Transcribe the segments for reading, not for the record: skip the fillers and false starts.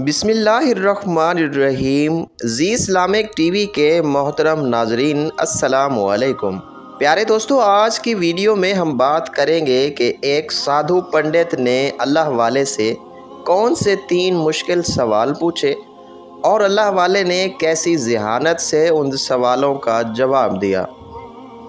बिस्मिल्लाहिर्रहमानिर्रहीम। जी Islamic TV के मोहतरम नाजरीन, अस्सलाम वालेकुम। प्यारे दोस्तों, आज की वीडियो में हम बात करेंगे कि एक साधु पंडित ने अल्लाह वाले से कौन से 3 मुश्किल सवाल पूछे और अल्लाह वाले ने कैसी ज़हानत से उन सवालों का जवाब दिया।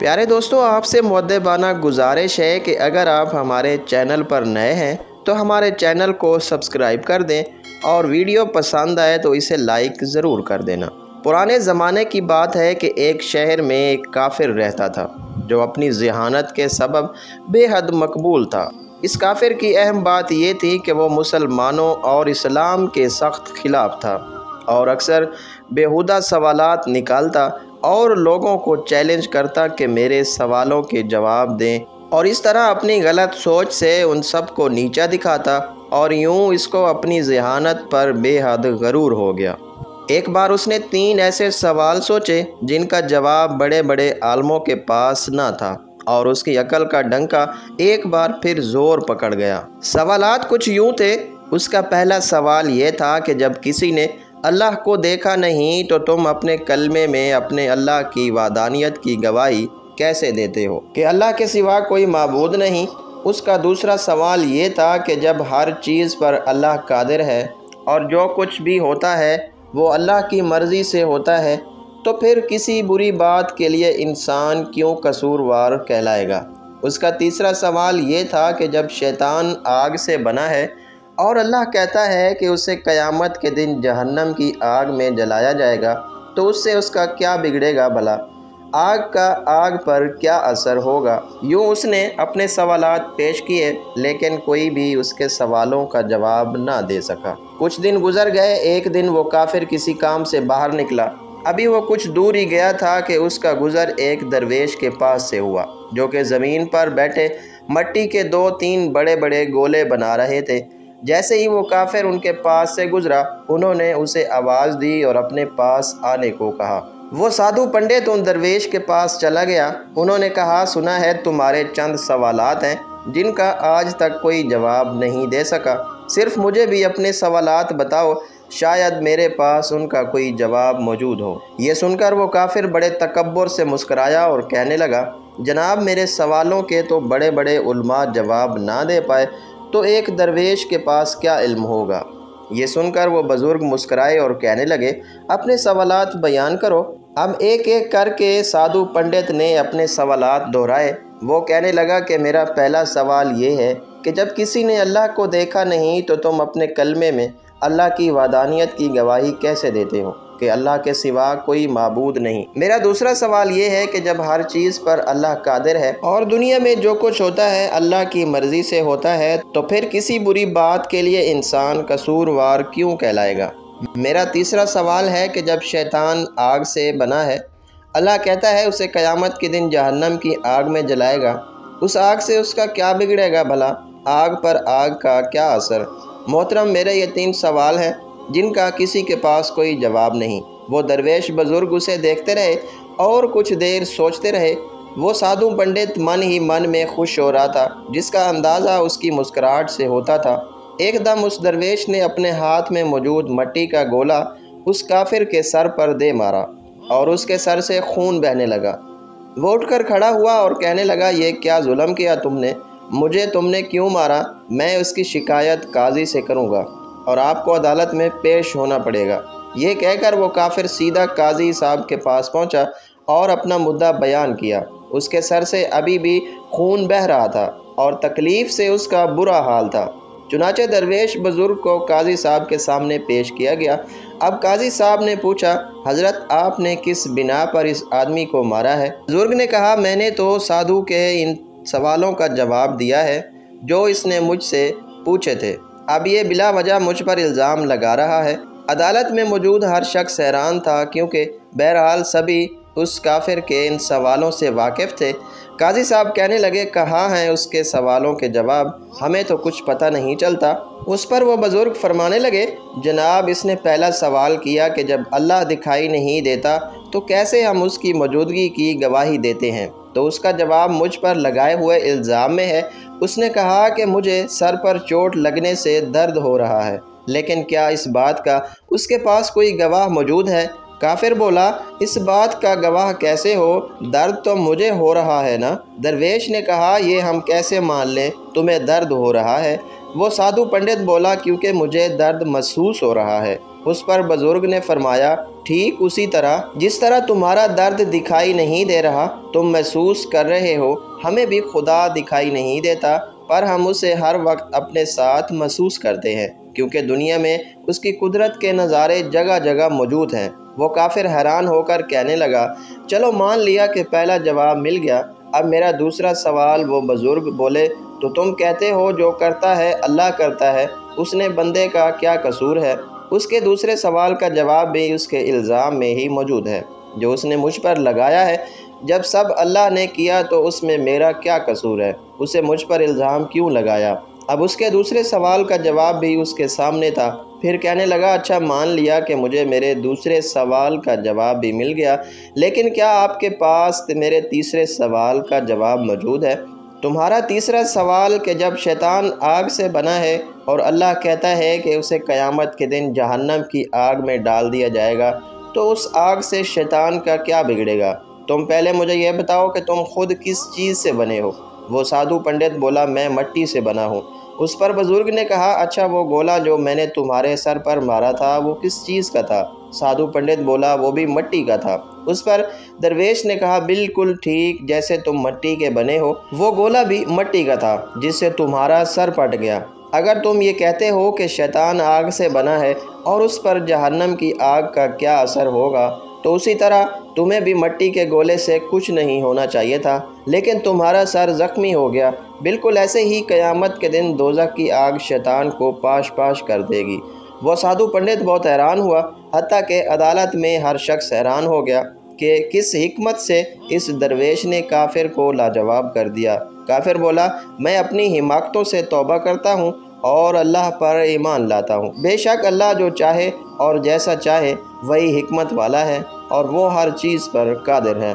प्यारे दोस्तों, आपसे मुअद्दबाना गुजारिश है कि अगर आप हमारे चैनल पर नए हैं तो हमारे चैनल को सब्सक्राइब कर दें और वीडियो पसंद आए तो इसे लाइक ज़रूर कर देना। पुराने ज़माने की बात है कि एक शहर में एक काफिर रहता था जो अपनी ज़हानत के सबब बेहद मकबूल था। इस काफिर की अहम बात ये थी कि वो मुसलमानों और इस्लाम के सख्त खिलाफ था और अक्सर बेहुदा सवालात निकालता और लोगों को चैलेंज करता कि मेरे सवालों के जवाब दें, और इस तरह अपनी गलत सोच से उन सब को नीचा दिखाता और यूं इसको अपनी ज़हानत पर बेहद गरूर हो गया। एक बार उसने 3 ऐसे सवाल सोचे जिनका जवाब बड़े बड़े आलमों के पास ना था और उसकी अकल का डंका एक बार फिर ज़ोर पकड़ गया। सवालात कुछ यूं थे। उसका पहला सवाल ये था कि जब किसी ने अल्लाह को देखा नहीं तो तुम अपने कलमे में अपने अल्लाह की वादानियत की गवाही कैसे देते हो कि अल्लाह के सिवा कोई माबूद नहीं। उसका दूसरा सवाल ये था कि जब हर चीज़ पर अल्लाह कादिर है और जो कुछ भी होता है वो अल्लाह की मर्ज़ी से होता है, तो फिर किसी बुरी बात के लिए इंसान क्यों कसूरवार कहलाएगा। उसका तीसरा सवाल ये था कि जब शैतान आग से बना है और अल्लाह कहता है कि उसे क़यामत के दिन जहन्नम की आग में जलाया जाएगा, तो उससे उसका क्या बिगड़ेगा भला, आग का आग पर क्या असर होगा। यूँ उसने अपने सवालात पेश किए लेकिन कोई भी उसके सवालों का जवाब ना दे सका। कुछ दिन गुजर गए। एक दिन वो काफिर किसी काम से बाहर निकला। अभी वो कुछ दूर ही गया था कि उसका गुज़र एक दरवेश के पास से हुआ जो कि ज़मीन पर बैठे मट्टी के 2-3 बड़े बड़े गोले बना रहे थे। जैसे ही वो काफिर उनके पास से गुजरा, उन्होंने उसे आवाज़ दी और अपने पास आने को कहा। वो साधु पंडित उन दरवेश के पास चला गया। उन्होंने कहा, सुना है तुम्हारे चंद सवालात हैं जिनका आज तक कोई जवाब नहीं दे सका। सिर्फ मुझे भी अपने सवालात बताओ, शायद मेरे पास उनका कोई जवाब मौजूद हो। ये सुनकर वो काफिर बड़े तकब्बुर से मुस्कराया और कहने लगा, जनाब, मेरे सवालों के तो बड़े बड़े उलमा जवाब ना दे पाए तो एक दरवेश के पास क्या इल्म होगा। ये सुनकर वो बुज़ुर्ग मुस्कराए और कहने लगे, अपने सवालात बयान करो। अब एक एक करके साधु पंडित ने अपने सवालात दोहराए। वो कहने लगा कि मेरा पहला सवाल ये है कि जब किसी ने अल्लाह को देखा नहीं तो तुम अपने कलमे में अल्लाह की वादानियत की गवाही कैसे देते हो कि अल्लाह के सिवा कोई माबूद नहीं। मेरा दूसरा सवाल ये है कि जब हर चीज़ पर अल्लाह कादिर है और दुनिया में जो कुछ होता है अल्लाह की मर्ज़ी से होता है, तो फिर किसी बुरी बात के लिए इंसान कसूरवार क्यों कहलाएगा। मेरा तीसरा सवाल है कि जब शैतान आग से बना है, अल्लाह कहता है उसे क़यामत के दिन जहन्नम की आग में जलाएगा, उस आग से उसका क्या बिगड़ेगा भला, आग पर आग का क्या असर। मोहतरम, मेरे ये 3 सवाल हैं जिनका किसी के पास कोई जवाब नहीं। वो दरवेश बुज़ुर्ग उसे देखते रहे और कुछ देर सोचते रहे। वो साधु पंडित मन ही मन में खुश हो रहा था, जिसका अंदाज़ा उसकी मुस्कुराहट से होता था। एकदम उस दरवेश ने अपने हाथ में मौजूद मट्टी का गोला उस काफिर के सर पर दे मारा और उसके सर से खून बहने लगा। वो उठकर खड़ा हुआ और कहने लगा, ये क्या जुल्म किया तुमने, मुझे तुमने क्यों मारा। मैं उसकी शिकायत काजी से करूँगा और आपको अदालत में पेश होना पड़ेगा। ये कहकर वो काफिर सीधा काजी साहब के पास पहुंचा और अपना मुद्दा बयान किया। उसके सर से अभी भी खून बह रहा था और तकलीफ़ से उसका बुरा हाल था। चुनाचे दरवेश बुज़ुर्ग को काजी साहब के सामने पेश किया गया। अब काजी साहब ने पूछा, हज़रत, आपने किस बिना पर इस आदमी को मारा है। बुज़ुर्ग ने कहा, मैंने तो साधु के इन सवालों का जवाब दिया है जो इसने मुझसे पूछे थे। अब ये बिला वजह मुझ पर इल्ज़ाम लगा रहा है। अदालत में मौजूद हर शख्स हैरान था क्योंकि बहरहाल सभी उस काफिर के इन सवालों से वाकिफ़ थे। काजी साहब कहने लगे, कहाँ हैं उसके सवालों के जवाब, हमें तो कुछ पता नहीं चलता। उस पर वो बुज़ुर्ग फरमाने लगे, जनाब, इसने पहला सवाल किया कि जब अल्लाह दिखाई नहीं देता तो कैसे हम उसकी मौजूदगी की गवाही देते हैं, तो उसका जवाब मुझ पर लगाए हुए इल्ज़ाम में है। उसने कहा कि मुझे सर पर चोट लगने से दर्द हो रहा है لیکن کیا اس بات کا اس کے پاس کوئی گواہ موجود ہے؟ کافر بولا، اس بات کا گواہ کیسے ہو؟ درد تو مجھے ہو رہا ہے نا۔ درویش نے کہا، یہ ہم کیسے مان لیں تمہیں درد ہو رہا ہے؟ وہ سادھو پنڈت بولا، کیونکہ مجھے درد محسوس ہو رہا ہے۔ اس پر بزرگ نے فرمایا، ٹھیک اسی طرح جس طرح تمہارا درد دکھائی نہیں دے رہا، تم محسوس کر رہے ہو، ہمیں بھی خدا دکھائی نہیں دیتا، پر ہم اسے ہر وقت اپنے ساتھ محسوس کرتے ہیں، کیونکہ دنیا میں اس کی قدرت کے نظارے جگہ جگہ موجود ہیں۔ وہ کافر حیران ہو کر کہنے لگا، چلو مان لیا کہ پہلا جواب مل گیا، اب میرا دوسرا سوال۔ وہ بزرگ بولے، تو تم کہتے ہو جو کرتا ہے اللہ کرتا ہے، اس نے بندے کا کیا قصور ہے؟ اس کے دوسرے سوال کا جواب بھی اس کے الزام میں ہی موجود ہے جو اس نے مجھ پر لگایا ہے۔ جب سب اللہ نے کیا تو اس میں میرا کیا قصور ہے؟ اسے مجھ پر الزام کیوں لگایا؟ اب اس کے دوسرے سوال کا جواب بھی اس کے سامنے تھا۔ پھر کہنے لگا، اچھا مان لیا کہ مجھے میرے دوسرے سوال کا جواب بھی مل گیا، لیکن کیا آپ کے پاس میرے تیسرے سوال کا جواب موجود ہے؟ تمہارا تیسرا سوال کہ جب شیطان آگ سے بنا ہے اور اللہ کہتا ہے کہ اسے قیامت کے دن جہنم کی آگ میں ڈال دیا جائے گا، تو اس آگ سے شیطان کا کیا بگڑے گا؟ تم پہلے مجھے یہ بتاؤ کہ تم خود کس چیز سے بنے ہو؟ وہ سادھو پنڈت بولا، میں مٹی سے بنا ہوں۔ اس پر بزرگ نے کہا، اچھا وہ گولا جو میں نے تمہارے سر پر مارا تھا وہ کس چیز کا تھا؟ سادھو پنڈت بولا، وہ بھی مٹی کا تھا۔ اس پر درویش نے کہا، بالکل ٹھیک جیسے تم مٹی کے بنے ہو، وہ گولا بھی مٹی کا تھا جس سے تمہارا سر پھٹ گیا۔ اگر تم یہ کہتے ہو کہ شیطان آگ سے بنا ہے اور اس پر جہنم کی آگ کا کیا اثر ہوگا، تو اسی طرح تمہیں بھی مٹی کے گولے سے کچھ نہیں ہونا چاہیے تھا، لیکن تمہارا سر زخمی ہو گیا۔ بالکل ایسے ہی قیامت کے دن دوزخ کی آگ شیطان کو پاش پاش کر دے گی۔ وہ سادھو پنڈت بہت حیران ہوا، حتیٰ کہ عدالت میں ہر شخص حیران ہو گیا کہ کس حکمت سے اس درویش نے کافر کو لاجواب کر دیا۔ کافر بولا، میں اپنی حماقتوں سے توبہ کرتا ہوں اور اللہ پر ایمان لاتا ہوں۔ بے شک اللہ جو چاہے اور جیسا چاہے وہی حکمت والا ہے، اور وہ ہر چیز پر قادر ہے۔